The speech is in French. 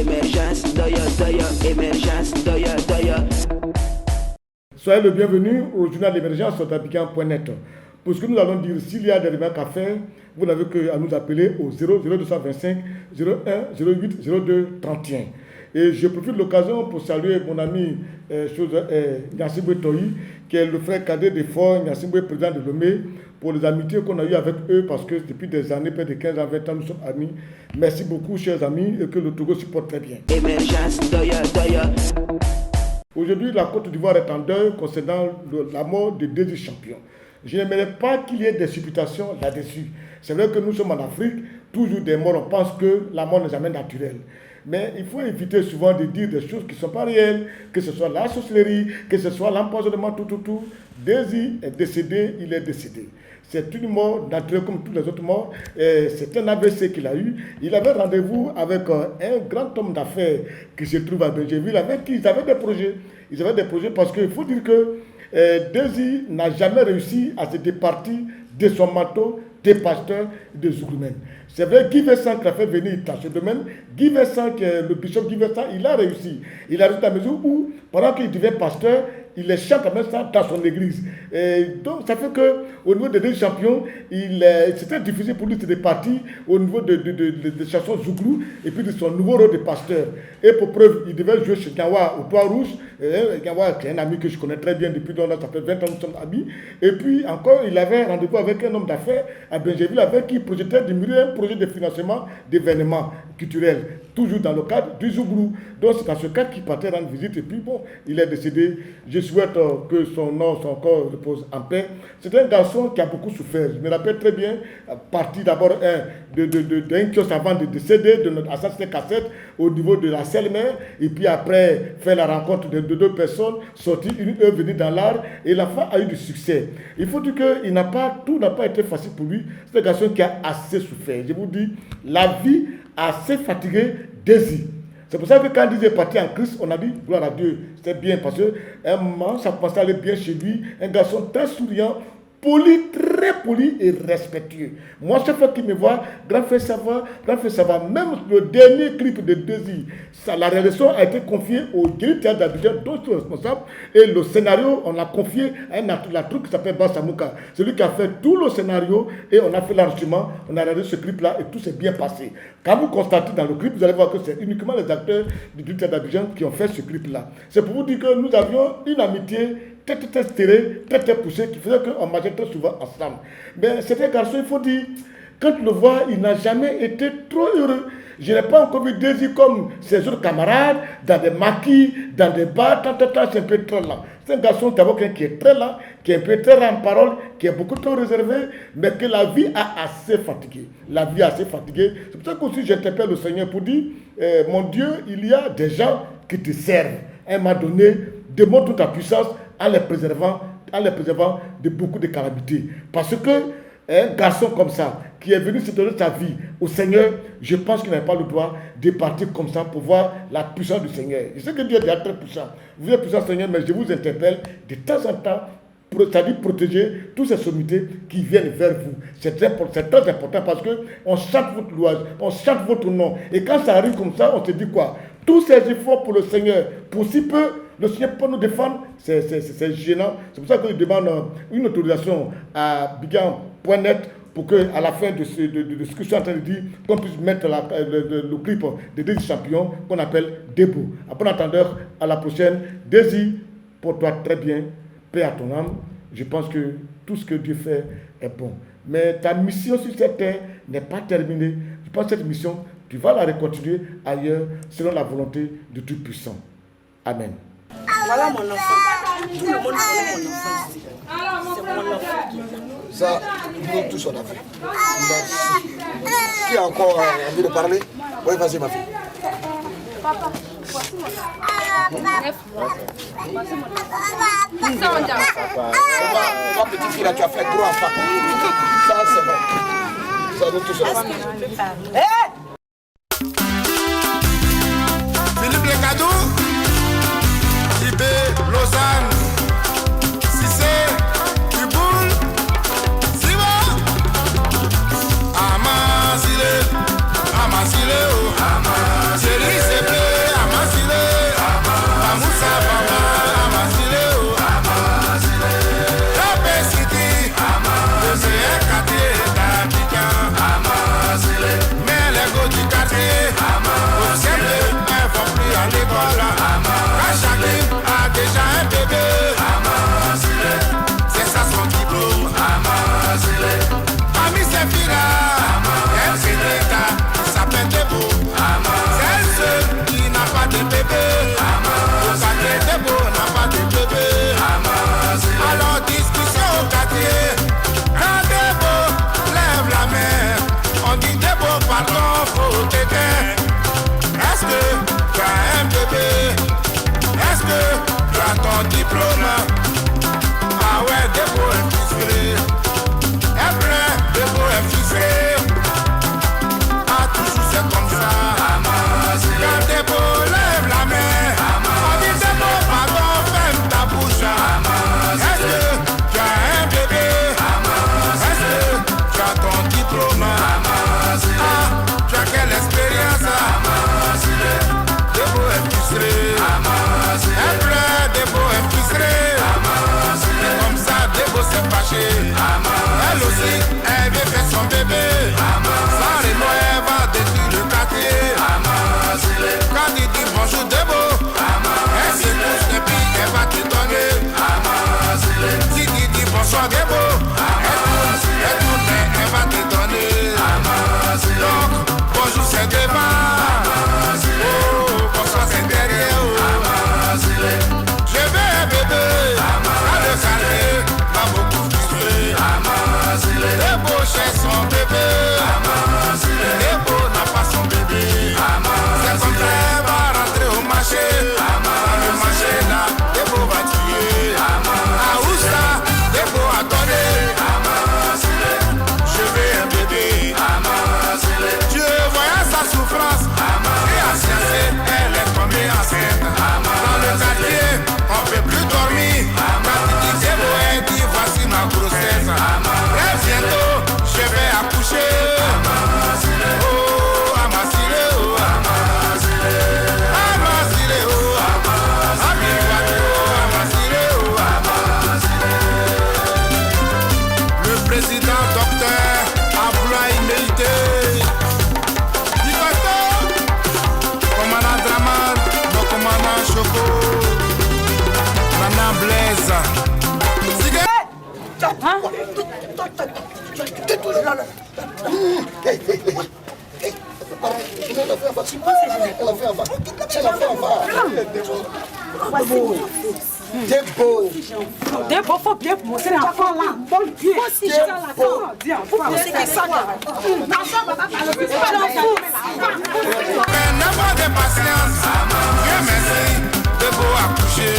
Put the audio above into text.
émergence, émergence, Soyez le bienvenu au journal d'émergence sur d'Abidjan.net. Pour ce que nous allons dire, s'il y a des remarques à faire, vous n'avez qu'à nous appeler au 0225 01 08 02 31. Et je profite de l'occasion pour saluer mon ami Nyassibwe Toyi, qui est le frère cadet de Fort Nyassibwe, président de Lomé, pour les amitiés qu'on a eues avec eux, parce que depuis des années, près de 15 à 20 ans, nous sommes amis. Merci beaucoup, chers amis, et que le Togo se porte très bien. Émergence, Aujourd'hui, la Côte d'Ivoire est en deuil concernant la mort de deux champions. Je n'aimerais pas qu'il y ait des supputations là-dessus. C'est vrai que nous sommes en Afrique, toujours des morts, on pense que la mort n'est jamais naturelle. Mais il faut éviter souvent de dire des choses qui ne sont pas réelles, que ce soit la sorcellerie, que ce soit l'empoisonnement, tout. Daisy est décédé, il est décédé. C'est une mort naturelle comme toutes les autres morts. C'est un AVC qu'il a eu. Il avait rendez-vous avec un grand homme d'affaires qui se trouve à Benjéville, avec qui ils avaient des projets. Ils avaient des projets parce qu'il faut dire que Daisy n'a jamais réussi à se départir de son manteau des pasteurs de Zouglumène. C'est vrai, Guy Vincent qui a fait venir dans ce domaine, Guy Vincent, qui est le bishop Guy Vincent, il a réussi. Il a réussi à la mesure où, pendant qu'il devient pasteur, il les chante en même temps dans son église. Et donc, ça fait qu'au niveau des deux champions, c'était difficile pour lui de se départir au niveau des chansons Zouglou et puis de son nouveau rôle de pasteur. Et pour preuve, il devait jouer chez Gawa au Toit Rouge. Gawa, qui est un ami que je connais très bien depuis longtemps, ça fait 20 ans que nous sommes amis. Et puis encore, il avait rendez-vous avec un homme d'affaires à Benjéville avec qui il projetait de mûrir un projet de financement d'événements culturels, toujours dans le cadre du Zouglou. Donc c'est dans ce cadre qu'il partait rendre visite et puis bon, il est décédé. Je souhaite que son corps repose en paix. C'est un garçon qui a beaucoup souffert. Je me rappelle très bien, parti d'abord d'un kiosque avant de décéder, de notre assassin cassette au niveau de la Selmer, et puis après faire la rencontre de deux personnes, sortir une œuvre venue dans l'art, et l'enfant a eu du succès. Il faut dire que tout n'a pas été facile pour lui. C'est un garçon qui a assez souffert. Je vous dis, la vie a assez fatigué Daisy. C'est pour ça que quand il est parti en Christ, on a dit gloire à Dieu. C'était bien parce qu'un moment, ça commençait à aller bien chez lui. Un garçon très souriant, poli, très poli et respectueux. Moi, chaque fois qu'il me voit, grand frère ça va. Même le dernier clip de Daisy, la réalisation a été confiée au directeur d'Abidjan, dont je suis responsable. Et le scénario, on l'a confié à la troupe qui s'appelle Bassamouka. C'est lui qui a fait tout le scénario et on a fait l'enregistrement. On a réalisé ce clip-là et tout s'est bien passé. Quand vous constatez dans le clip, vous allez voir que c'est uniquement les acteurs du directeur d'Abidjan qui ont fait ce clip-là. C'est pour vous dire que nous avions une amitié très serré, très poussé, qui faisait qu'on marchait très souvent ensemble. Mais c'était un garçon, il faut dire, quand tu le vois, il n'a jamais été trop heureux. Je n'ai pas encore vu Daisy comme ses autres camarades, dans des maquis, dans des bars, c'est un peu très lent. C'est un garçon d'abord qui est très lent, qui est un peu très rare en parole, qui est beaucoup trop réservé, mais que la vie a assez fatigué. La vie a assez fatigué. C'est pour ça qu'aussi j'interpelle le Seigneur pour dire, mon Dieu, il y a des gens qui te servent. À un moment donné, démontre toute ta puissance en les préservant de beaucoup de calamités. Parce que un garçon comme ça, qui est venu se donner sa vie au Seigneur, je pense qu'il n'a pas le droit de partir comme ça pour voir la puissance du Seigneur. Je sais que Dieu est déjà très puissant. Vous êtes puissant, Seigneur, mais je vous interpelle de temps en temps, c'est-à-dire protéger toutes ces sommités qui viennent vers vous. C'est très important parce qu'on chante votre louange, on chante votre nom. Et quand ça arrive comme ça, on se dit quoi? Tous ces efforts pour le Seigneur, pour si peu, le Seigneur peut nous défendre, c'est gênant. C'est pour ça que je demande une autorisation à Abidjan.net pour qu'à la fin de ce que je suis en train de dire, qu'on puisse mettre le clip de Daisy Champion qu'on appelle Debout. À bon entendeur, à la prochaine. Daisy, pour toi très bien, paix à ton âme. Je pense que tout ce que Dieu fait est bon. Mais ta mission sur cette terre n'est pas terminée. Je pense que cette mission, tu vas la recontinuer ailleurs selon la volonté de Tout-Puissant. Amen. Voilà mon enfant. Tout le monde connaît mon enfant ici. C'est mon enfant qui est là. Ça, nous tous on a fait. Qui a encore envie de parler? Oui, vas-y ma fille. Papa, voici mon enfant. Ma petite fille là, tu as fait gros enfant. Ça, c'est bon. Ça, nous tous on a fait. Philippe Lecadou, Ibé, Lausanne, Cissé, Duboul, Siva, Amazile, oh, Amazile, Elle aussi, elle veut faire son bébé. Sans Renault, elle va détruire le quartier. Quand il dit bonjour Debo, elle se couche et puis elle va te donner. Si tu dis bonsoir Debo, elle tourne et elle va te donner. Donc, bonjour c'est devant. Oh, bonsoir c'est derrière. Je veux un bébé. Quand le salé va beaucoup vivre. Debo cherche son bébé. Debo n'a pas son bébé. C'est comme ça elle va rentrer au marché. Dans le marché là, Debo va tuer. À Oussa, Debo a donné. Je veux un bébé. Dieu voyant sa souffrance. Et à sciencer, elle est tombée enceinte. Dans le quartier, on ne peut plus dormir. Quand il dit Debo, elle dit voici ma grossesse. Très bientôt, je vais accoucher. Oh, Amasile, oh, Amasile, Amasile, oh, Amasile, oh, Amasile. Le président docteur a voulu mériter. Du docteur, commandant Draman, le commandant Choco, Nana Blaise. Tu es toujours là. Debo, faut bien montrer l'enfant là. Bon Dieu. Faut pousser que ça. N'importe de patience. Dieu merci. Debo a couché.